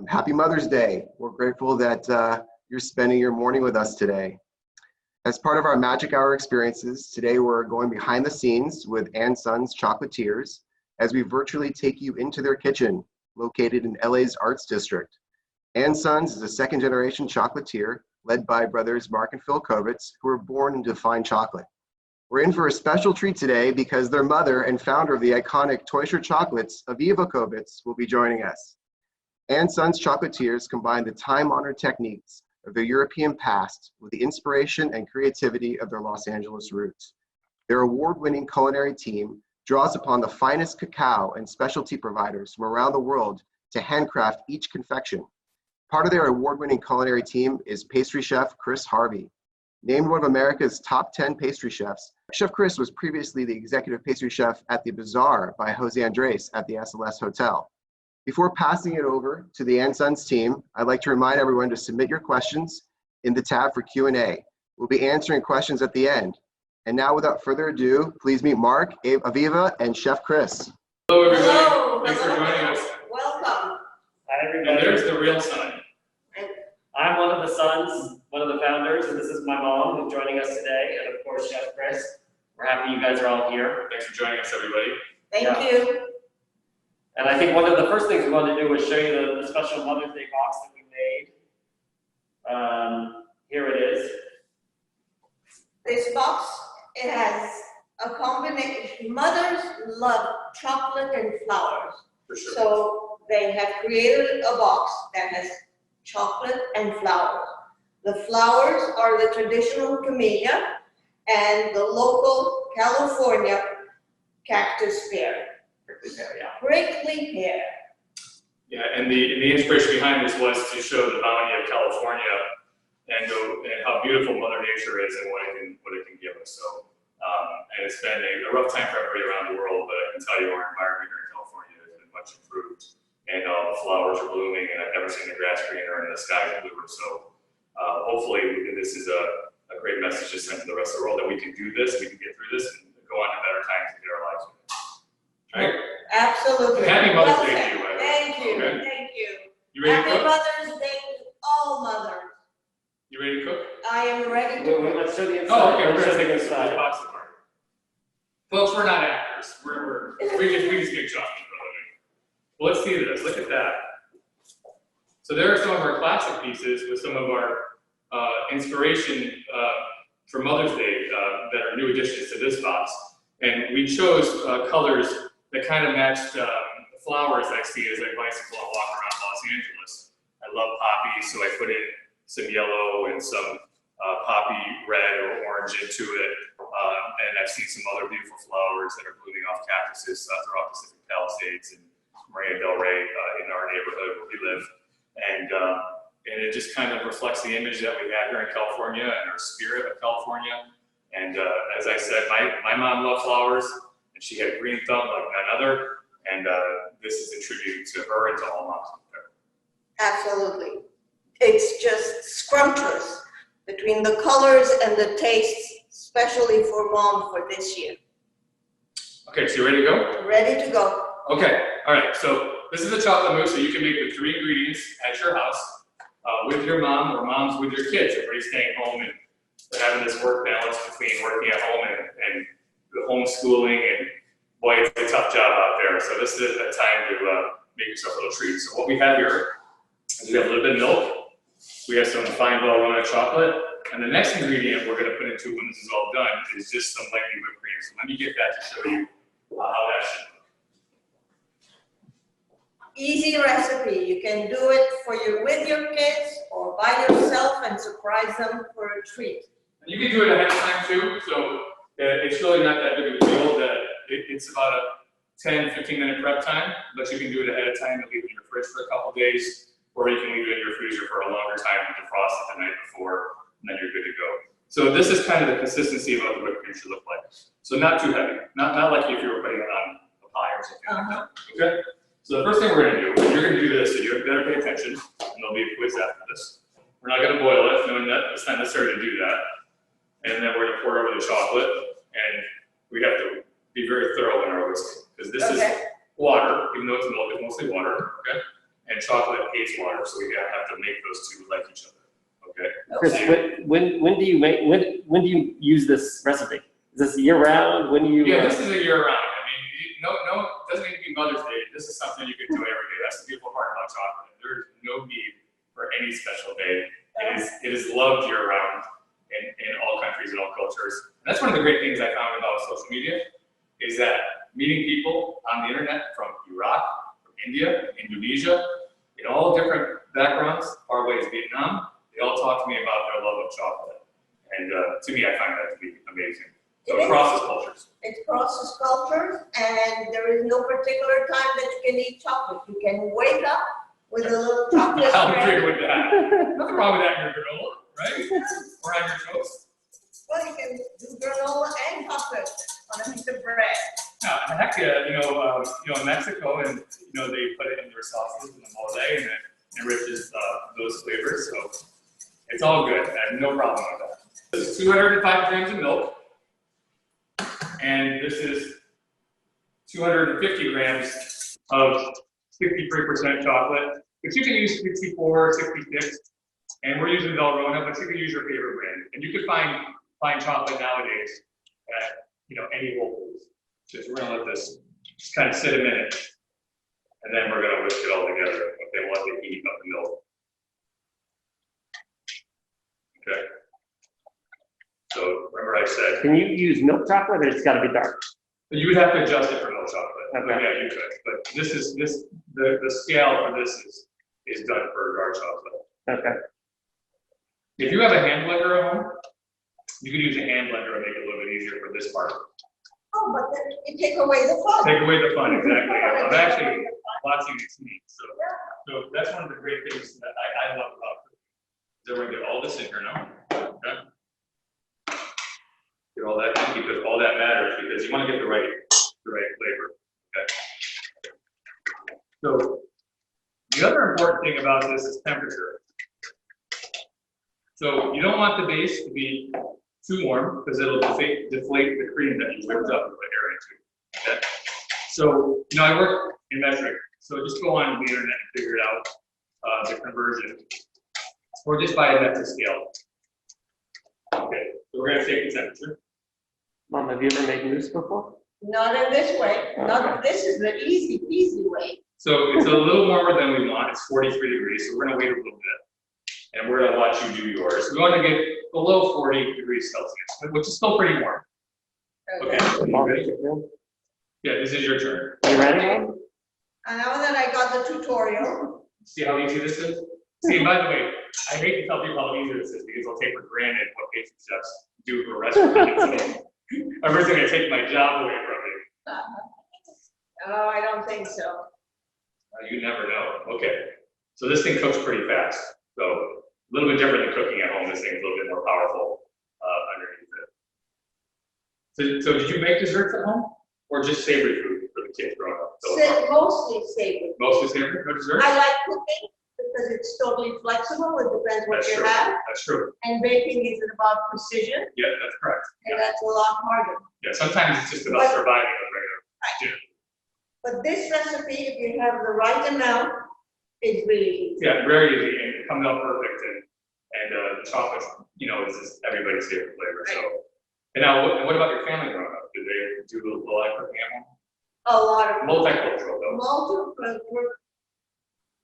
Happy Mother's Day. We're grateful that you're spending your morning with us today. As part of our Magic Hour experiences, today we're going behind the scenes with andSons Chocolatiers as we virtually take you into their kitchen, located in LA's Arts District. andSons is a second-generation chocolatier led by brothers Marc and Phil Covitz, who were born into fine chocolate. We're in for a special treat today because their mother and founder of the iconic Chocolatiers chocolates, Aviva Covitz, will be joining us. andSons Chocolatiers combine the time-honored techniques of their European past with the inspiration and creativity of their Los Angeles roots. Their award-winning culinary team draws upon the finest cacao and specialty providers from around the world to handcraft each confection. Part of their award-winning culinary team is pastry chef Kriss Harvey. Named one of America's top 10 pastry chefs, Chef Kriss was previously the executive pastry chef at the Bazaar by Jose Andres at the SLS Hotel. Before passing it over to the andSons team, I'd like to remind everyone to submit your questions in the tab for Q&A. We'll be answering questions at the end. And now, without further ado, please meet Marc, Aviva, and Chef Kriss. Hello, everybody. Hello. Thanks for joining us. Welcome. Hi, everybody. And there's the real son. I'm one of the sons, one of the founders, and this is my mom who's joining us today, and of course, Chef Kriss. We're happy you guys are all here. Thanks for joining us, everybody. Thank you. And I think one of the first things we wanted to do was show you the special Mother's Day box that we made. Here it is. This box, it has a combination. Mothers love chocolate and flowers. For sure. So they have created a box that has chocolate and flowers. The flowers are the traditional camellia and the local California cactus pear. Prickly pear. Yeah, and the inspiration behind this was to show the bounty of California and how beautiful Mother Nature is and what it can give us. So, and it's been a rough time for everybody around the world, but I can tell you our environment here in California has been much improved. And all the flowers are blooming, and I've never seen the grass greener and the sky bluer. So hopefully this is a great message to send to the rest of the world that we can do this, we can get through this, and go on to better times and get our lives with it. Right? Absolutely. Happy Mother's Day to you, by the way. Thank you. Okay. Thank you. You ready Happy to cook? Mother's Day to all mothers. You ready to cook? I am ready to Well, cook. let's show the inside. Oh, okay. We're Let's gonna show take the this inside. box apart. Folks, we're not actors. We just get chocolate for a living. Well, let's see this. Look at that. So there are some of our classic pieces with some of our inspiration for Mother's Day that are new additions to this box. And we chose colors that kind of matched the flowers I see as I bicycle and walk around Los Angeles. I love poppies, so I put in some yellow and some poppy red or orange into it. And I've seen some other beautiful flowers that are blooming off cactuses throughout Pacific Palisades and Marina Del Rey in our neighborhood where we live. And it just kind of reflects the image that we have here in California and our spirit of California. And as I said, my mom loved flowers, and she had a green thumb like none other. And this is a tribute to her and to all moms out there. Absolutely. It's just scrumptious between the colors and the tastes, especially for mom for this year. Okay, so you ready to go? Ready to go. Okay, all right, so this is a chocolate mousse that you can make with 3 ingredients at your house with your mom or moms with your kids. Everybody's staying home and they're having this work balance between working at home and the homeschooling, and boy, it's a tough job out there. So this is a time to make yourself a little treat. So what we have here is we have a little bit of milk, we have some fine Valrhona chocolate, and the next ingredient we're gonna put into it when this is all done is just some lightning whipped cream. So let me get that to show you how that should look. Easy recipe. You can do it with your kids or by yourself and surprise them for a treat. And you can do it ahead of time too, so it's really not that big of a deal. It's about a 10-15 minute prep time, but you can do it ahead of time and leave it in your fridge for a couple days, or you can leave it in your freezer for a longer time and defrost it the night before, and then you're good to go. So this is kind of the consistency of what the whipped cream should look like. So not too heavy, not like if you were putting it on a pie or something like that. Okay. So the first thing we're going to do, you're going to do this, so you better pay attention, and there'll be a quiz after this. We're not going to boil it, knowing that it's not necessary to do that. And then we're going to pour over the chocolate, and we have to be very thorough in our whisking, because this is water, even though it's milk, it's mostly water, okay? and chocolate hates water, so we have to make those two like each other. Okay. Chris, when do you use this recipe? Is this year round? When do you? Yeah, this is a year round. I mean, no, it doesn't need to be Mother's Day. This is something you can do every day. That's the beautiful part about chocolate. There's no need for any special day. It is loved year round in all countries and all cultures. And that's one of the great things I found about social media is that meeting people on the internet from Iraq, from India, Indonesia, in all different backgrounds, far away as Vietnam, they all talk to me about their love of chocolate. And to me, I find that to be amazing. So it crosses cultures. It crosses cultures, and there is no particular time that you can eat chocolate. You can wake up with a little chocolate I'll bread. agree with that. Nothing wrong with that in your granola, right? Or on your toast. Well, you can do granola and chocolate on a piece of bread. No, heck yeah, in Mexico, and they put it in their sauces in the mole, and it enriches those flavors. So it's all good. I have no problem with that. This is 205 grams of milk. And this is 250 grams of 63% chocolate, but you can use 64, 66, and we're using Valrhona, but you can use your favorite brand. And you can find chocolate nowadays at any Whole Foods. So we're gonna let this just kind of sit a minute, and then we're gonna whisk it all together. Okay, we'll let it heat up the milk. Okay. So remember I said. Can you use milk chocolate, or it's got to be dark? You would have to adjust it for milk chocolate. Okay. Yeah, you could. But the scale for this is done for dark chocolate. Okay. If you have a hand blender at home, you can use a hand blender and make it a little bit easier for this part. Oh, but then you take away the fun. Take away the fun, exactly. I'm actually watching it neat. So that's one of the great things that I love about it. So we're gonna get all this in here now. Okay. Get all that in because all that matters because you want to get the right flavor. Okay. So the other important thing about this is temperature. So you don't want the base to be too warm because it'll deflate the cream that you whipped up and put air into. Okay. So I work in metric, so just go on the internet and figure it out, the conversion, or just buy a metric scale. Okay, so we're gonna take the temperature. Mom, have you ever made mousse before? Not in this way. Not this is the easy peasy way. So it's a little warmer than we want. It's 43 degrees, so we're gonna wait a little bit. And we're gonna watch you do yours. We want to get below 40 degrees Celsius, which is still pretty warm. Okay, you ready? Yeah, this is your turn. You ready, Mom? And now that I got the tutorial, See how easy this is? See, by the way, I hate to tell people how easy this is because they'll take for granted what pastry chefs do for restaurants. So everyone's gonna take my job away from me. oh, I don't think so. You never know. Okay, so this thing cooks pretty fast. So a little bit different than cooking at home. This thing's a little bit more powerful underneath it. So did you make desserts at home, or just savory food for the kids growing up? Mostly savory. Mostly savory, no desserts. I like cooking because it's totally flexible. It depends what That's you true. have. That's true. And baking is about precision, Yeah, that's correct. and that's a lot harder. Yeah, sometimes it's just about surviving a regular dinner. But this recipe, if you have the right amount, is really easy. Yeah, very easy and it comes out perfect and the chocolate, is just everybody's favorite flavor. So, and now what about your family growing up? Did they do a lot of cooking at home? A lot of Multicultural though. multiple.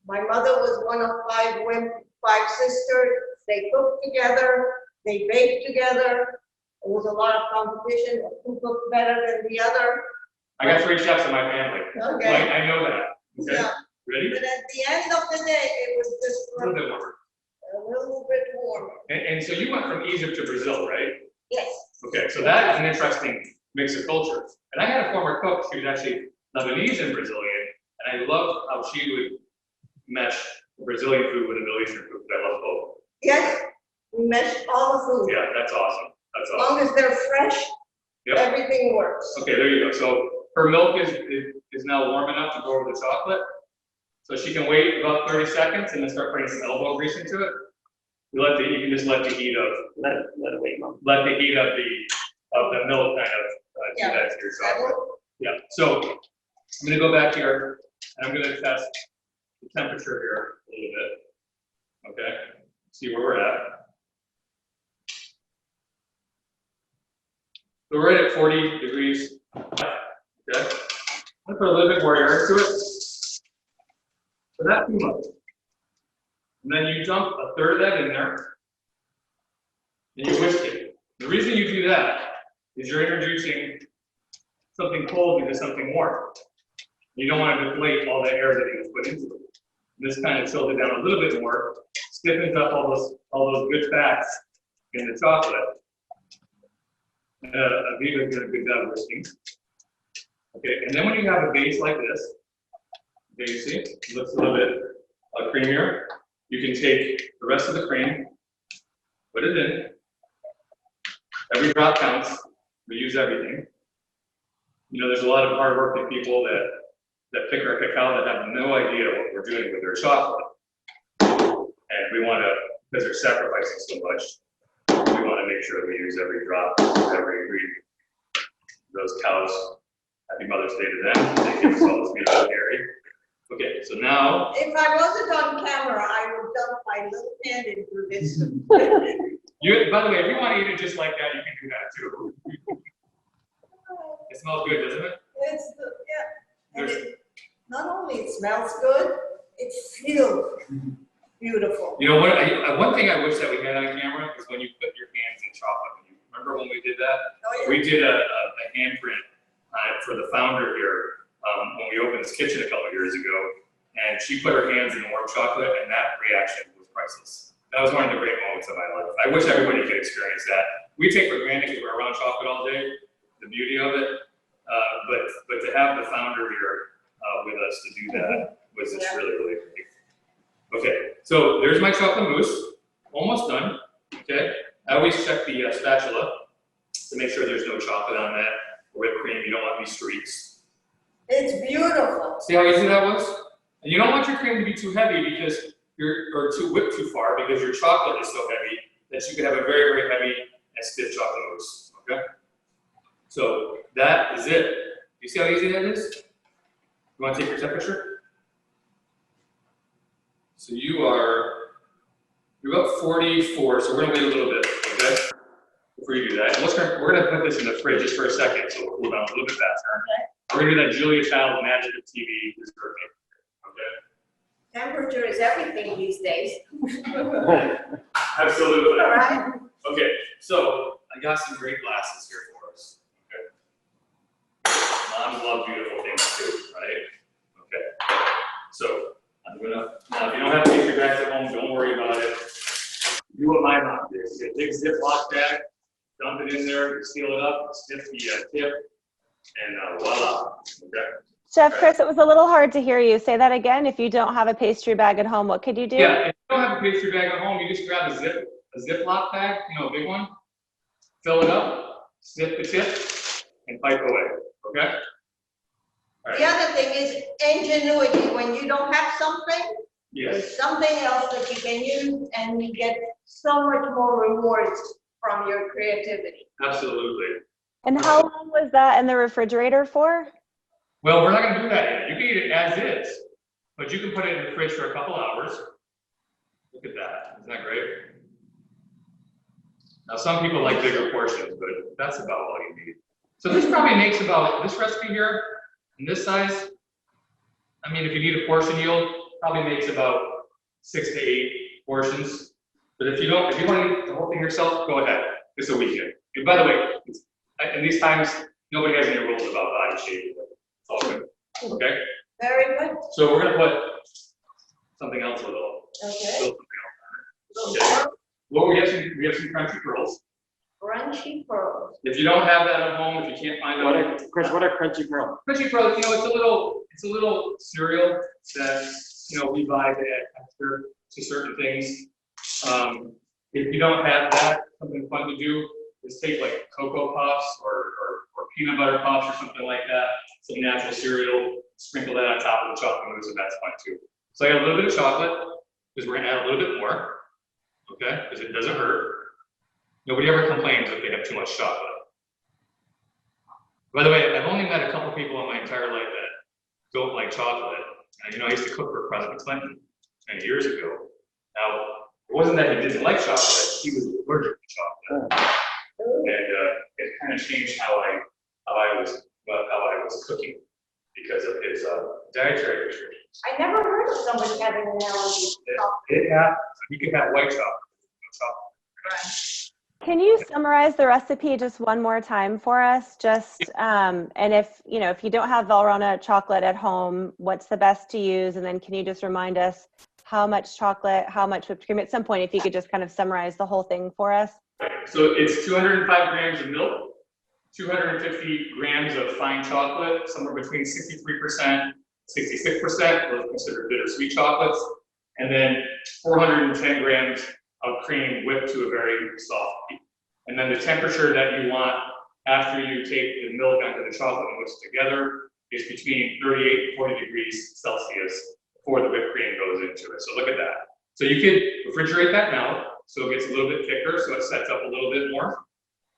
My mother was one of 5 women, 5 sisters. They cooked together, they baked together. There was a lot of competition, who cooked better than the other. I got 3 chefs in my family. Okay. So I know that. Okay. Yeah. Ready? But at the end of the day, it was just A little bit more. a little bit warmer. And so you went from Egypt to Brazil, right? Yes. Okay, so that is an interesting mix of cultures. And I had a former cook, she was actually Lebanese and Brazilian, and I loved how she would mesh Brazilian food with Middle Eastern food, but I love both. Yes, we meshed all the food. Yeah, that's awesome. That's As awesome. long as they're fresh, Yep. everything works. Okay, there you go. So her milk is now warm enough to go over the chocolate. So she can wait about 30 seconds and then start putting some elbow grease into it. You can just let the heat of Let it wait, Mom. let the heat of the milk kind of do that to your chocolate. Yeah. So I'm gonna go back here and I'm gonna test the temperature here a little bit. Okay, see where we're at. So we're right at 40 degrees. Okay, let's put a little bit more air into it. So that's too much. And then you dump a third of that in there, and you whisk it. The reason you do that is you're introducing something cold into something warm. You don't want to deflate all the air that you just put into it. This kind of chills it down a little bit more, stiffens up all those good fats in the chocolate. Aviva did a good job whisking. Okay, and then when you have a base like this, okay, you see, it looks a little bit creamier. You can take the rest of the cream, put it in. Every drop counts. We use everything. You know, there's a lot of hardworking people that pick our cacao that have no idea what we're doing with their chocolate. And we want to, because they're sacrificing so much, we want to make sure that we use every drop, every ingredient. Those cows, happy Mother's Day to them. They give us all this beautiful dairy. Okay, so now. If I wasn't on camera, I would dump my little hand into this. By the way, if you want to eat it just like that, you can do that too. It smells good, doesn't it? It's good, yeah. And not only it smells good, it feels beautiful. You know, one thing I wish that we had on camera is when you put your hands in chocolate. You remember when we did that? Oh, yeah. We did a handprint for the founder here when we opened this kitchen a couple of years ago, and she put her hands in warm chocolate, and that reaction was priceless. That was one of the great moments of my life. I wish everybody could experience that. We take for granted because we're around chocolate all day, the beauty of it, but to have the founder here with us to do that was just really, really great. Okay, so there's my chocolate mousse, almost done. Okay, I always check the spatula to make sure there's no chocolate on that. Whipped cream, you don't want any streaks. It's beautiful. See how easy that was? And you don't want your cream to be too heavy because or too whipped too far because your chocolate is so heavy that you can have a very, very heavy and stiff chocolate mousse. Okay, so that is it. You see how easy that is? You want to take your temperature? So you're about 44, so we're gonna wait a little bit, okay? Before you do that. And we're gonna put this in the fridge just for a second so we'll cool down a little bit faster. Okay. We're gonna do that Julia Child magic of TV dessert maker, okay? Temperature is everything these days. Absolutely. All right. Okay, so I got some great glasses here for us, okay? Moms love beautiful things too, right? Okay, so now if you don't have pastry bags at home, don't worry about it. Do what my mom did. Get a big Ziploc bag, dump it in there, you seal it up, snip the tip, and voila. Okay. Chef Kriss, it was a little hard to hear you. Say that again. If you don't have a pastry bag at home, what could you do? Yeah, if you don't have a pastry bag at home, you just grab a Ziploc bag, you know, a big one, fill it up, snip the tip, and pipe away. Okay? All right. The other thing is ingenuity. When you don't have something, Yes. there's something else that you can use, and you get so much more rewards from your creativity. Absolutely. And how long was that in the refrigerator for? Well, we're not going to do that yet. You can eat it as is, but you can put it in the fridge for a couple hours. Look at that. Isn't that great? Now, some people like bigger portions, but that's about all you need. So this probably makes about, this recipe here, in this size, I mean, if you need a portion yield, probably makes about 6 to 8 portions. But if you want to eat the whole thing yourself, go ahead. It's a weekend. And by the way, in these times, nobody has any rules about body shape. It's all good. Okay? Very good. So we're going to put something else a little. Okay. Okay. Well, we have some crunchy pearls. Crunchy pearls. If you don't have that at home, if you can't find them, Kriss, what are crunchy pearls? crunchy pearls, you know, it's a little cereal that, you know, we buy to add texture to certain things. If you don't have that, something fun to do is take like Cocoa Puffs or peanut butter puffs or something like that, some natural cereal, sprinkle that on top of the chocolate mousse, and that's fun too. So I got a little bit of chocolate because we're gonna add a little bit more, okay? Because it doesn't hurt. Nobody ever complains if they have too much chocolate. By the way, I've only met a couple people in my entire life that don't like chocolate, and I you know, I used to cook for President Clinton many years ago. Now, it wasn't that he didn't like chocolate, he was allergic to chocolate. And it kind of changed how I was cooking because of his dietary restrictions. I never heard of somebody having an allergy to chocolate. It happens. You can have white chocolate, no chocolate. Can you summarize the recipe just one more time for us? Just and if you don't have Valrhona chocolate at home, what's the best to use? And then can you just remind us how much chocolate, how much whipped cream? At some point, if you could just kind of summarize the whole thing for us. So it's 205 grams of milk, 250 grams of fine chocolate, somewhere between 63%, 66%, those are considered bittersweet chocolates, and then 410 grams of cream whipped to a very soft peak. And then the temperature that you want after you take the milk onto the chocolate and whisk together is between 38 and 40 degrees Celsius before the whipped cream goes into it. So look at that. So you could refrigerate that now, so it gets a little bit thicker, so it sets up a little bit more,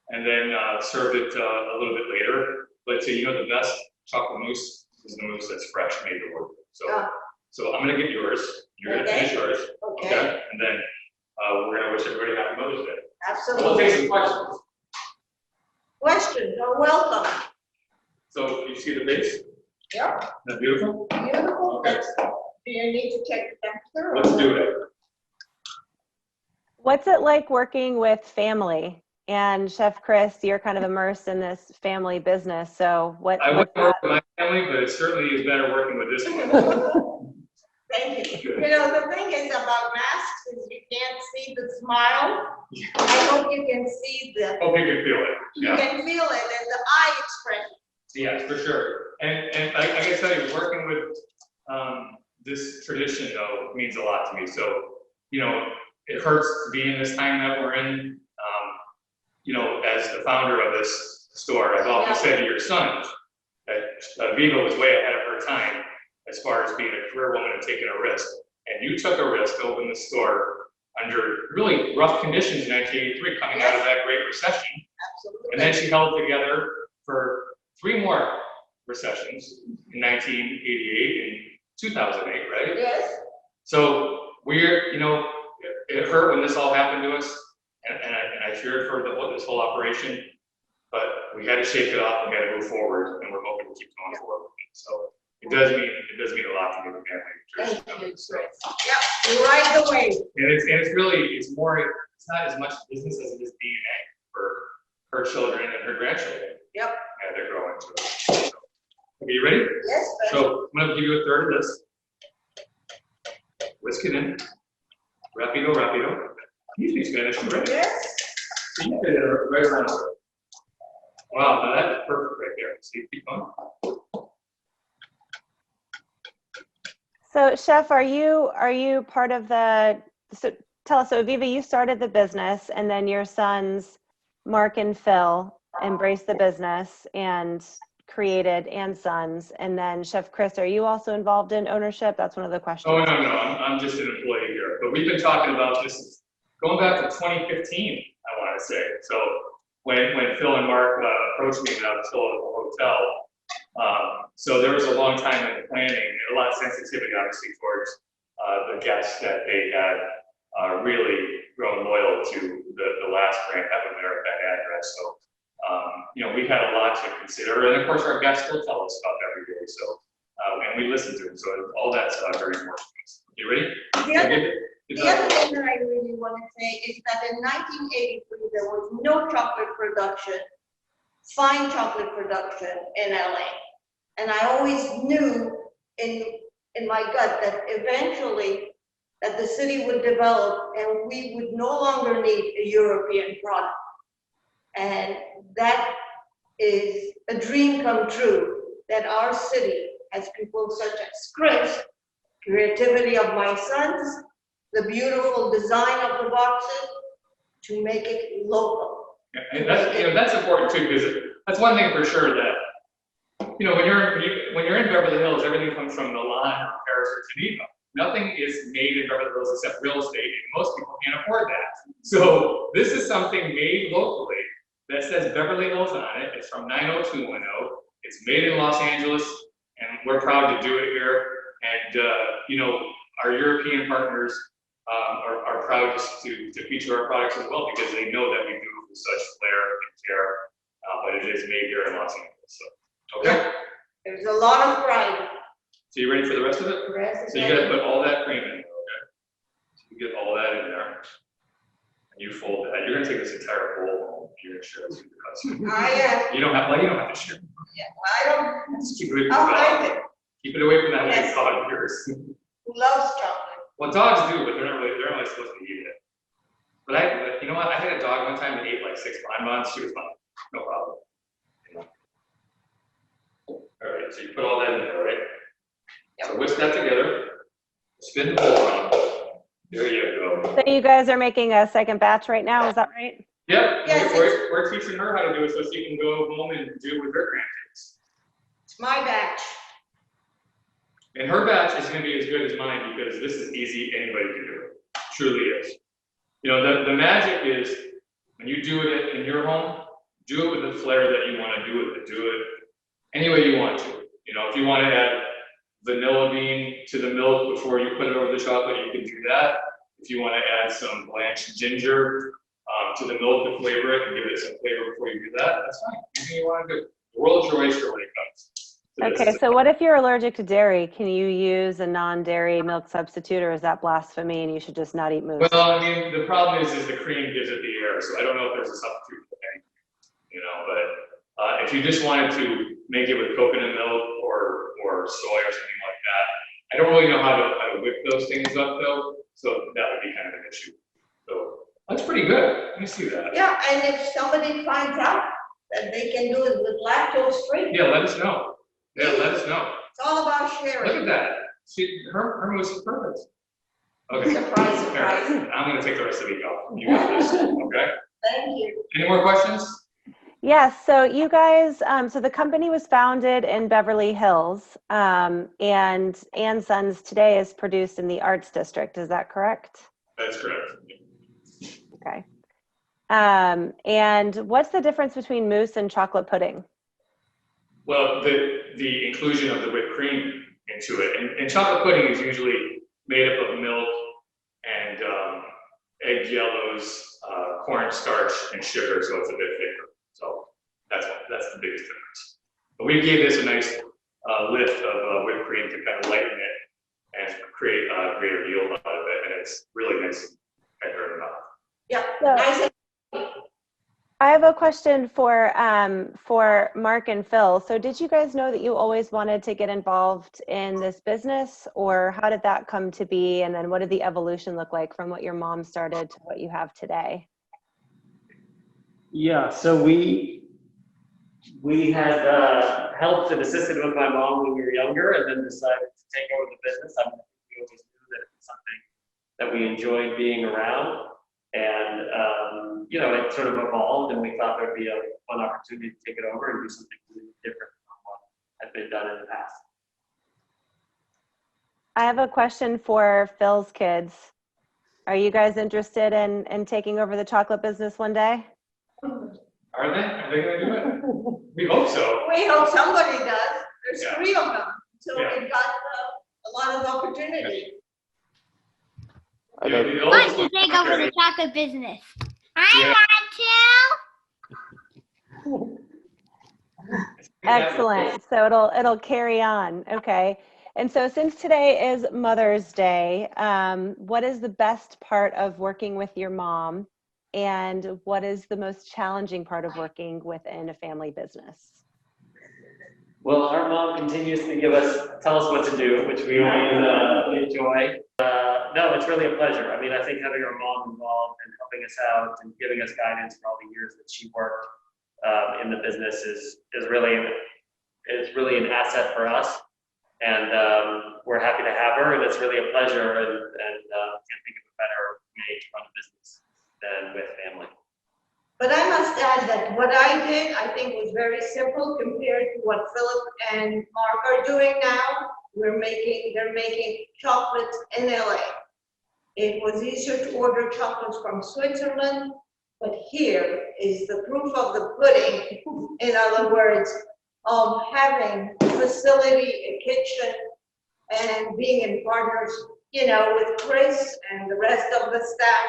and then serve it a little bit later. But you know, the best chocolate mousse is the mousse that's fresh, made to order. So I'm gonna get yours. You're gonna finish yours. Okay. And then we're gonna wish everybody happy Mother's Day. Absolutely. We'll take some questions. Questions are welcome. So you see the base? Yep. Isn't that beautiful? Beautiful. Okay. Do you need to check the temperature? Let's do it. What's it like working with family? And Chef Kriss, you're kind of immersed in this family business. So I wouldn't work with my family, but it certainly is better working with this one. Thank you. You know, the thing is about masks is you can't see the smile. I hope you can see the. Hope you can feel it. You Yeah. can feel it and the eye expression. Yes, for sure. And I can tell you, working with this tradition though means a lot to me. So, you know, it hurts to be in this time that we're in. You know, as the founder of this store, I've often said to your sons that Aviva was way ahead of her time as far as being a career woman and taking a risk. And you took a risk to open the store under really rough conditions in 1983, coming out of that Great Recession. Absolutely. And then she held together for 3 more recessions in 1988 and 2008, right? Yes. So we're, you know, it hurt when this all happened to us, and I feared for this whole operation, but we had to shake it off and we had to move forward, and we're hoping to keep going forward. So it does mean a lot to me, the family tradition. So, Yep, you're right the way. and it's really, it's not as much business as it is DNA for her children and her grandchildren. Yep. And they're growing to it. So, okay, you ready? Yes. So I'm gonna give you a third of this. Whisk it in. Rapido, rapido. Usually Spanish, right? Yes. So you did it right around. Wow, now that's perfect right there. See, keep going. So Chef, are you part of so tell us, so Aviva, you started the business and then your sons, Marc and Phil, embraced the business and created andSons. And then Chef Kriss, are you also involved in ownership? That's one of the questions. Oh, no, I'm just an employee here. But we've been talking about this going back to 2015, I want to say. So when Phil and Marc approached me about the hotel, so there was a long time in planning and a lot of sensitivity, obviously, towards the guests that they had really grown loyal to the last brand that was there at that address. So, you know, we had a lot to consider, and of course, our guests still tell us stuff every day. So, and we listen to them. So, all that's very important to us. You ready? The other thing that I really want to say is that in 1983, there was no chocolate production, fine chocolate production in LA. And I always knew in my gut that eventually that the city would develop and we would no longer need a European product. And that is a dream come true, that our city has people such as Kriss, creativity of my sons, the beautiful design of the boxes, to make it local. Yeah, and that's important too, because that's one thing for sure that, you know, when you're in Beverly Hills, everything comes from Milan or Paris or Geneva. Nothing is made in Beverly Hills except real estate, and most people can't afford that. So this is something made locally that says Beverly Hills on it. It's from 90210. It's made in Los Angeles, and we're proud to do it here. And, you know, our European partners are proud to feature our products as well because they know that we do it with such flair and care, but it is made here in Los Angeles. So, okay. Yeah. There's a lot of pride. So you ready for the rest of it? The rest is So you gotta put all that cream in, okay? So you get all that in there. And you fold that. You're gonna take this entire bowl home. You're gonna share this with your husband. I am. You don't have to share. Yeah, I don't. Just keep it away from I'll the like dog. it. Keep it away from that Yes. big dog of yours. Who loves chocolate? Well, dogs do, but they're not really supposed to eat it. But you know what? I had a dog one time that ate like 6 bonbons. She was fine. No problem. All right, so you put all that in there, right? So whisk that together. Spin the bowl around. There you go. So you guys are making a second batch right now, is that right? Yep, Yes, we're teaching her how to do it so she can go home and do it with her grandkids. It's my batch. And her batch is going to be as good as mine because this is easy, anybody can do it. Truly is. You know, the magic is when you do it in your home, do it with the flair that you want to do it, do it any way you want to. You know, if you want to add vanilla bean to the milk before you put it over the chocolate, you can do that. If you want to add some blanched ginger to the milk to flavor it and give it some flavor before you do that, that's fine. Anything you want to do. The world's your oyster when it comes to this. Okay, so what if you're allergic to dairy? Can you use a non-dairy milk substitute, or is that blasphemy and you should just not eat mousse? Well, I mean, the problem is the cream gives it the air, so I don't know if there's a substitute for anything, you know, but if you just wanted to make it with coconut milk or soy or something like that, I don't really know how to whip those things up though, so that would be kind of an issue. So that's pretty good. Let me see that. Yeah, and if somebody finds out that they can do it with lactose free, Yeah, let us know. Yeah, let us know. it's all about Look sharing. at that. See, her mousse is perfect. Okay. Surprise, All surprise. right. I'm gonna take the rest of the week off. You got this, okay? Thank you. Any more questions? Yes, so you guys, so the company was founded in Beverly Hills, and andSons today is produced in the Arts District, is that correct? That's correct. Okay. And what's the difference between mousse and chocolate pudding? Well, the inclusion of the whipped cream into it, and chocolate pudding is usually made up of milk and egg yellows, cornstarch, and sugar, so it's a bit thicker. So that's the biggest difference. But we gave this a nice lift of whipped cream to kind of lighten it and create a greater yield out of it, and it's really nice and tender enough. Yeah, So- nice. I have a question for Marc and Phil. So did you guys know that you always wanted to get involved in this business, or how did that come to be? And then what did the evolution look like from what your mom started to what you have today? Yeah, so we had helped and assisted with my mom when we were younger, and then decided to take over the business. We always knew that it was something that we enjoyed being around, and you know, it sort of evolved, and we thought there'd be a fun opportunity to take it over and do something really different from what had been done in the past. I have a question for Phil's kids. Are you guys interested in taking over the chocolate business one day? Are they? Are they going to do it? We hope so. We hope somebody does. There's Yeah. 3 of them, so Yeah. we've got a lot of opportunity. You know, the Want oldest to one- take over the chocolate business. I Yeah. want to. Excellent. So it'll carry on. Okay. And so since today is Mother's Day, what is the best part of working with your mom? And what is the most challenging part of working within a family business? Well, our mom continues to tell us what to do, which we always enjoy. No, it's really a pleasure. I mean, I think having our mom involved and helping us out and giving us guidance for all the years that she worked in the business is really an asset for us. And we're happy to have her, and it's really a pleasure, and can't think of a better way to run a business than with family. But I must add that what I did, I think, was very simple compared to what Philip and Marc are doing now. They're making chocolates in LA. It was easier to order chocolates from Switzerland, but here is the proof of the pudding. In other words, of having a facility, a kitchen, and being in partners, you know, with Kriss and the rest of the staff.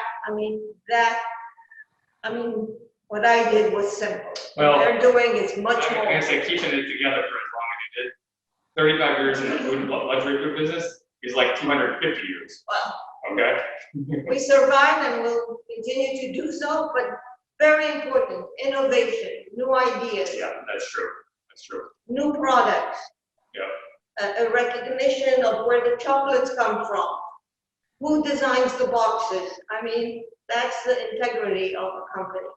What I did was simple. Well, What they're doing is much I'm more. gonna say keeping it together for as long as you did. 35 years in the food and luxury food business is like 250 years. Well, Okay. we survived and will continue to do so, but very important, innovation, new ideas, Yeah, that's true. That's true. new products. Yeah. A recognition of where the chocolates come from, who designs the boxes. I mean, that's the integrity of a company.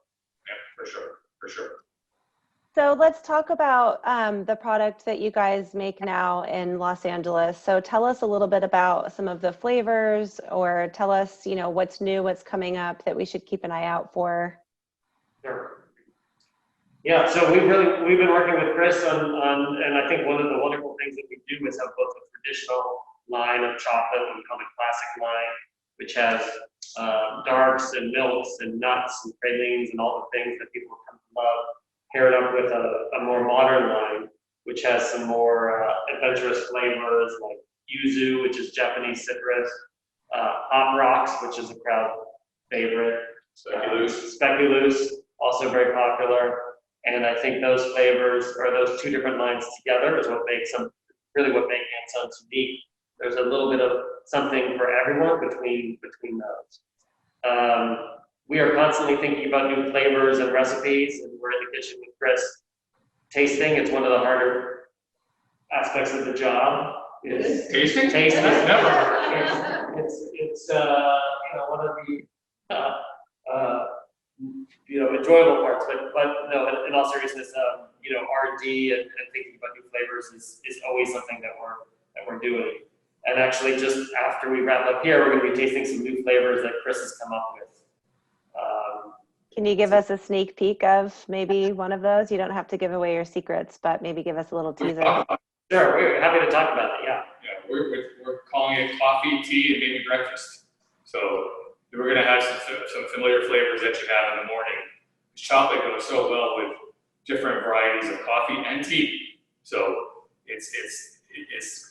Yeah, for sure. For sure. So let's talk about the product that you guys make now in Los Angeles. So tell us a little bit about some of the flavors, or tell us, you know, what's new, what's coming up that we should keep an eye out for. Sure. Yeah, so we've been working with Kriss on, and I think one of the wonderful things that we do is have both a traditional line of chocolate, what we call the classic line, which has darks and milks and nuts and pralines and all the things that people come to love, paired up with a more modern line, which has some more adventurous flavors like yuzu, which is Japanese citrus, hot rocks, which is a crowd favorite, speculoos, also very popular. And I think those flavors, or those two different lines together, is what makes them really what makes andSons unique. There's a little bit of something for everyone between those. We are constantly thinking about new flavors and recipes, and we're in the kitchen with Kriss tasting. It's one of the harder aspects of the job. Is Tasting? Tasting is Never hard. it's one of the enjoyable parts. But no, in all seriousness, R&D and thinking about new flavors is always something that we're doing. And actually, just after we wrap up here, we're going to be tasting some new flavors that Kriss has come up with. Can you give us a sneak peek of maybe one of those? You don't have to give away your secrets, but maybe give us a little teaser. Sure, we're happy to talk about it, yeah. Yeah, we're calling it coffee, tea, and maybe breakfast. So we're going to have some familiar flavors that you have in the morning. Chocolate goes so well with different varieties of coffee and tea. So it's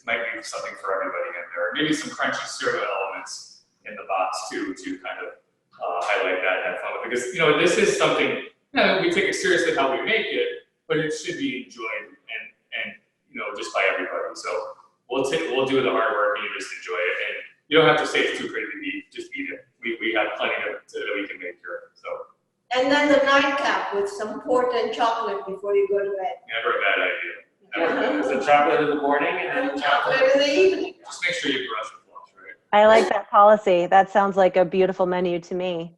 might be something for everybody in there. Maybe some crunchy cereal elements in the box too, to kind of highlight that and have fun with. Because this is something we take it seriously how we make it, but it should be enjoyed and just by everybody. So we'll do the hard work and you just enjoy it, and you don't have to say it's too crazy to eat. Just eat it. We have plenty that we can make here. So. And then the nightcap with some port and chocolate before you go to bed. Never a bad idea. Never. So chocolate in the morning and then Chocolate in the evening. Just make sure you brush with lunch, right? I like that policy. That sounds like a beautiful menu to me.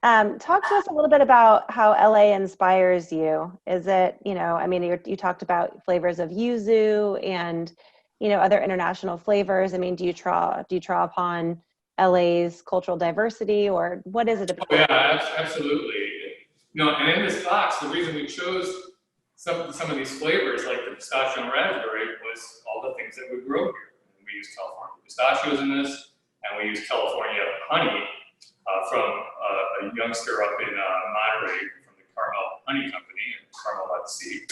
Talk to us a little bit about how LA inspires you. Is it, you talked about flavors of yuzu and, other international flavors. I mean, do you draw upon LA's cultural diversity, or what is it about? Oh, yeah, absolutely. And in this box, the reason we chose some of these flavors, like the pistachio and raspberry, was all the things that we grow here. And we use California pistachios in this, and we use California honey from a youngster up in Monterey from the Carmel Honey Company, Carmel by the Sea.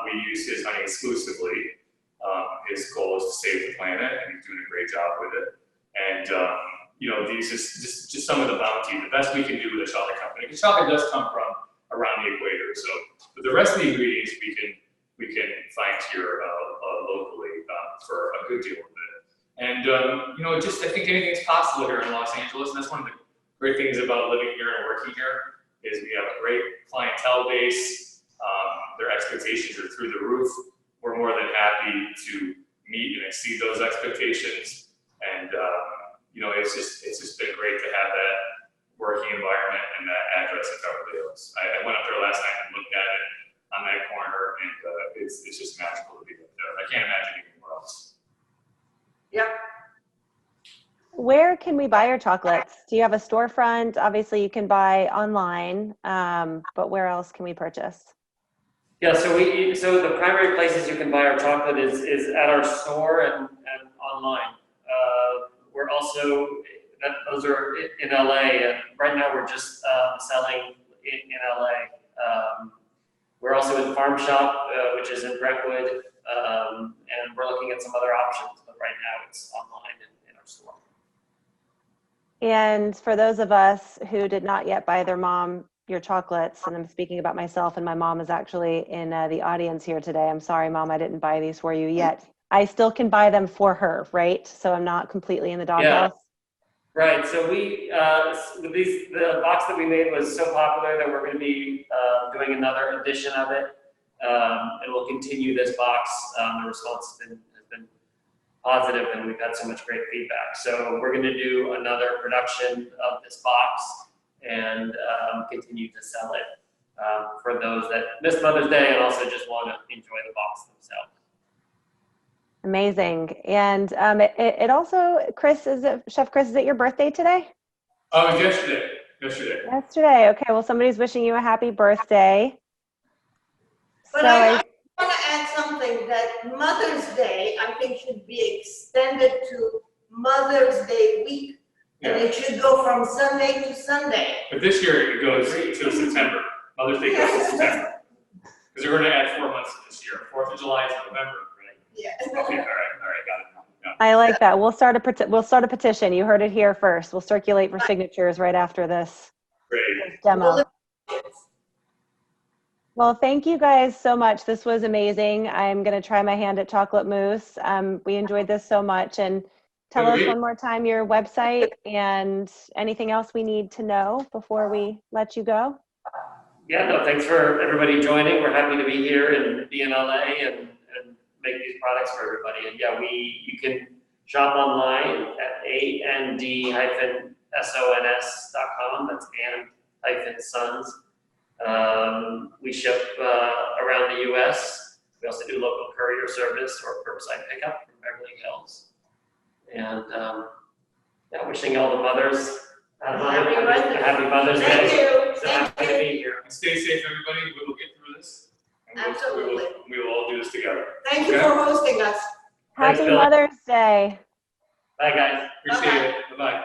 We use his honey exclusively. His goal is to save the planet, and he's doing a great job with it. And these is just some of the bounty, the best we can do with a chocolate company. Because chocolate does come from around the equator, so but the rest of the ingredients we can find here locally for a good deal of it. And I think anything's possible here in Los Angeles, and that's one of the great things about living here and working here is we have a great clientele base. Their expectations are through the roof. We're more than happy to meet and exceed those expectations. And it's just been great to have that working environment and that address in Beverly Hills. I went up there last night and looked at it on that corner, and it's just magical to be up there. I can't imagine anywhere else. Yep. Where can we buy your chocolates? Do you have a storefront? Obviously, you can buy online, but where else can we purchase? Yeah, so the primary places you can buy our chocolate is at our store and online. We're also, those are in LA, and right now we're just selling in LA. We're also in Farm Shop, which is in Brentwood, and we're looking at some other options. But right now it's online in our store. And for those of us who did not yet buy their mom your chocolates, and I'm speaking about myself, and my mom is actually in the audience here today. I'm sorry, Mom, I didn't buy these for you yet. I still can buy them for her, right? So I'm not completely in the doghouse. Right, so we, the box that we made was so popular that we're going to be doing another edition of it, and we'll continue this box. The response has been positive, and we've had so much great feedback. So we're going to do another production of this box and continue to sell it for those that missed Mother's Day and also just want to enjoy the box themselves. Amazing. And it also, Chef Kriss, is it your birthday today? Oh, it was yesterday. Yesterday. Okay. Well, somebody's wishing you a happy birthday. But I want to add something that Mother's Day, I think, should be extended to Mother's Day week. And it should go from Sunday to Sunday. But this year it goes to September. Mother's Day goes to September. Because we're going to add 4 months this year. 4th of July is November, right? Yeah. Okay, all right, got it. Yeah. I like that. We'll start a petition. You heard it here first. We'll circulate for signatures right after this Great. demo. Well, thank you guys so much. This was amazing. I'm going to try my hand at chocolate mousse. We enjoyed this so much. And tell us one more time your website and anything else we need to know before we let you go. Yeah, no, thanks for everybody joining. We're happy to be here and be in LA and make these products for everybody. And yeah, you can shop online at and-sons.com. That's and-sons. We ship around the US. We also do local courier service or curbside pickup from Beverly Hills. And yeah, wishing all the mothers happy Mother's Day. Thank you. So happy to be here. Stay safe, everybody. We will get through this. And Absolutely. We will all do this together. Thank you for hosting us. Happy Phil. Mother's Day. Bye, guys. Appreciate it. Bye-bye.